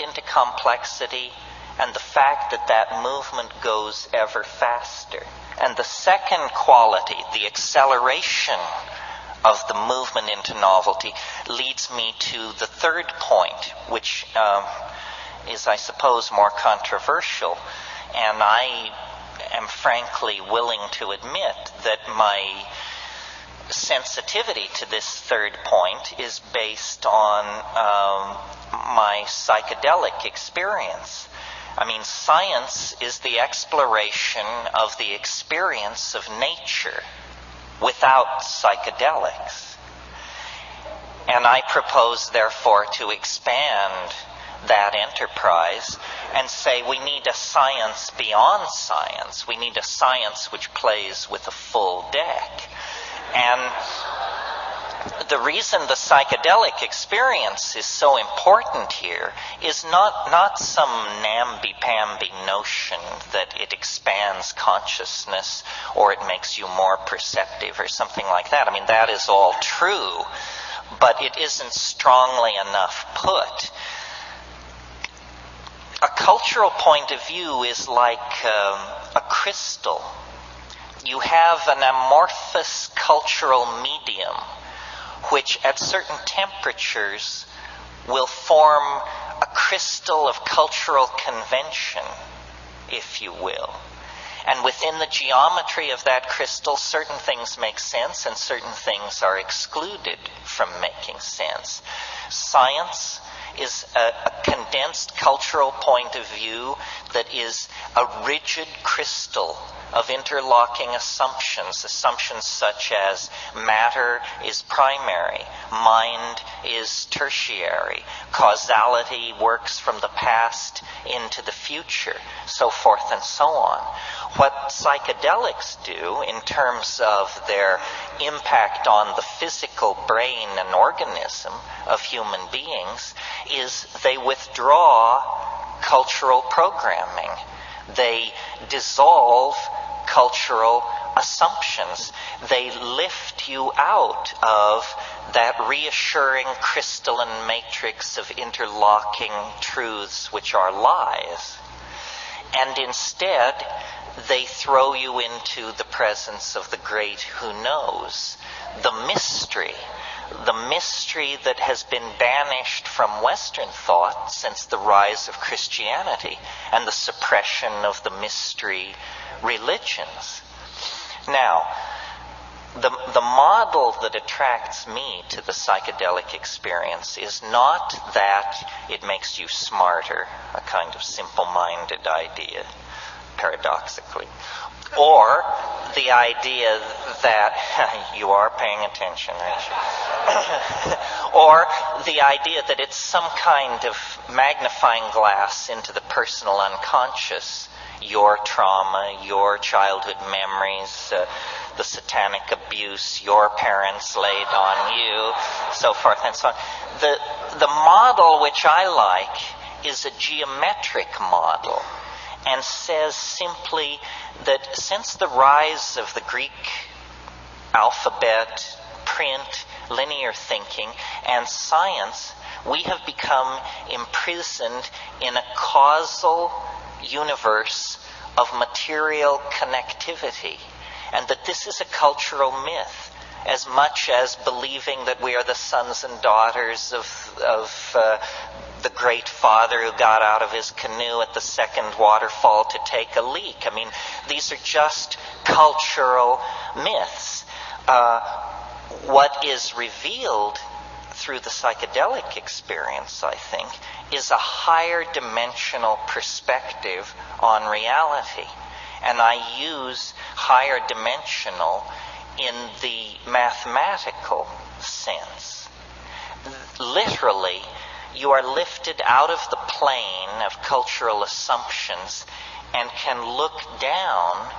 into complexity and the fact that that movement goes ever faster. And the second quality, the acceleration of the movement into novelty, leads me to the third point, which is, I suppose, more controversial. And I am frankly willing to admit that my sensitivity to this third point is based on my psychedelic experience. I mean, science is the exploration of the experience of nature without psychedelics. And I propose, therefore, to expand that enterprise and say we need a science beyond science. We need a science which plays with a full deck. And the reason the psychedelic experience is so important here is not some namby-pamby notion that it expands consciousness or it makes you more perceptive or something like that. I mean, that is all true, but it isn't strongly enough put. A cultural point of view is like a crystal. You have an amorphous cultural medium which at certain temperatures will form a crystal of cultural convention, if you will. And within the geometry of that crystal, certain things make sense and certain things are excluded from making sense. Science is a condensed cultural point of view that is a rigid crystal of interlocking assumptions such as matter is primary, mind is tertiary, causality works from the past into the future, so forth and so on. What psychedelics do in terms of their impact on the physical brain and organism of human beings is they withdraw cultural programming. They dissolve cultural assumptions. They lift you out of that reassuring crystalline matrix of interlocking truths which are lies. And instead, they throw you into the presence of the great who knows, the mystery that has been banished from Western thought since the rise of Christianity and the suppression of the mystery religions. Now, the model that attracts me to the psychedelic experience is not that it makes you smarter, a kind of simple-minded idea, paradoxically, or the idea that you are paying attention, aren't you? Or the idea that it's some kind of magnifying glass into the personal unconscious, your trauma, your childhood memories, the satanic abuse your parents laid on you, so forth and so on. The model which I like is a geometric model, and says simply that since the rise of the Greek alphabet, print, linear thinking, and science, we have become imprisoned in a causal universe of material connectivity, and that this is a cultural myth, as much as believing that we are the sons and daughters of the great father who got out of his canoe at the second waterfall to take a leak. I mean, these are just cultural myths. What is revealed through the psychedelic experience, I think, is a higher dimensional perspective on reality. And I use higher dimensional in the mathematical sense. Literally, you are lifted out of the plane of cultural assumptions and can look down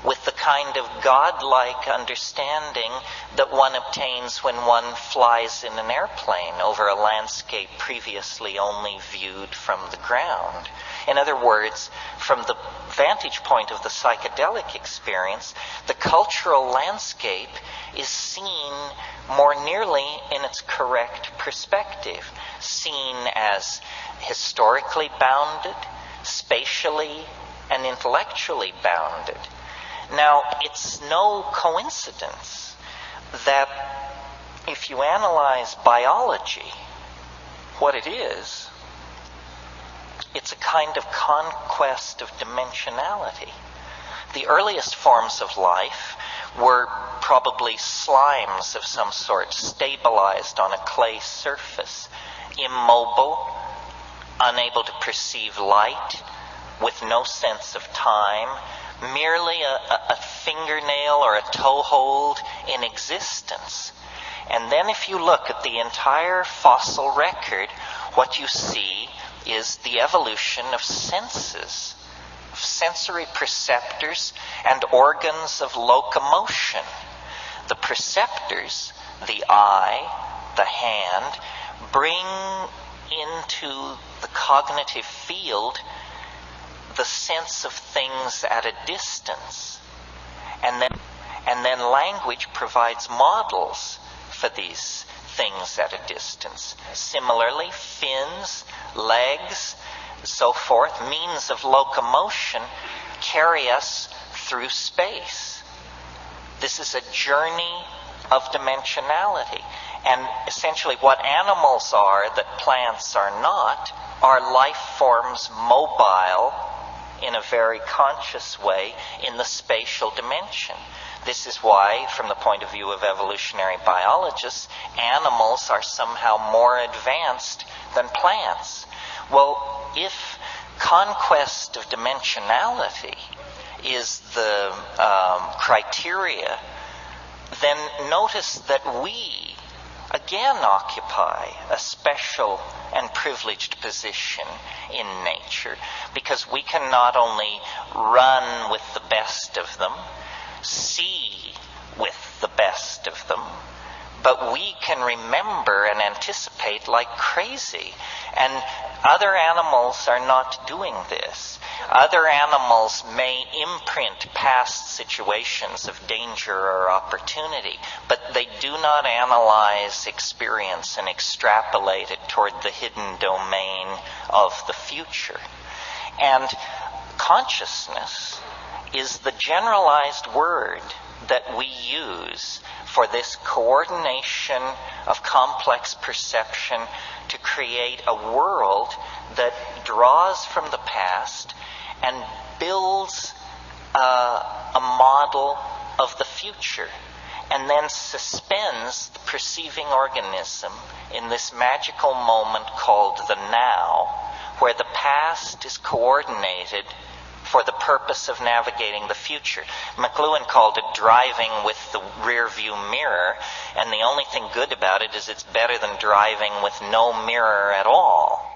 with the kind of godlike understanding that one obtains when one flies in an airplane over a landscape previously only viewed from the ground. In other words, from the vantage point of the psychedelic experience, the cultural landscape is seen more nearly in its correct perspective, seen as historically bounded, spatially and intellectually bounded. Now, it's no coincidence that if you analyze biology, what it is, it's a kind of conquest of dimensionality. The earliest forms of life were probably slimes of some sort, stabilized on a clay surface, immobile, unable to perceive light, with no sense of time, merely a fingernail or a toehold in existence. And then if you look at the entire fossil record, what you see is the evolution of senses, of sensory perceptors and organs of locomotion. The perceptors, the eye, the hand, bring into the cognitive field the sense of things at a distance. And then language provides models for these things at a distance. Similarly, fins, legs, so forth, means of locomotion carry us through space. This is a journey of dimensionality. And essentially what animals are that plants are not are life forms mobile in a very conscious way in the spatial dimension. This is why, from the point of view of evolutionary biologists, animals are somehow more advanced than plants. Well, if conquest of dimensionality is the criteria, then notice that we again occupy a special and privileged position in nature, because we can not only run with the best of them, see with the best of them, but we can remember and anticipate like crazy. And other animals are not doing this. Other animals may imprint past situations of danger or opportunity, but they do not analyze experience and extrapolate it toward the hidden domain of the future. And consciousness is the generalized word that we use for this coordination of complex perception to create a world that draws from the past and builds a model of the future, and then suspends the perceiving organism in this magical moment called the now, where the past is coordinated for the purpose of navigating the future. McLuhan called it driving with the rear view mirror, and the only thing good about it is it's better than driving with no mirror at all.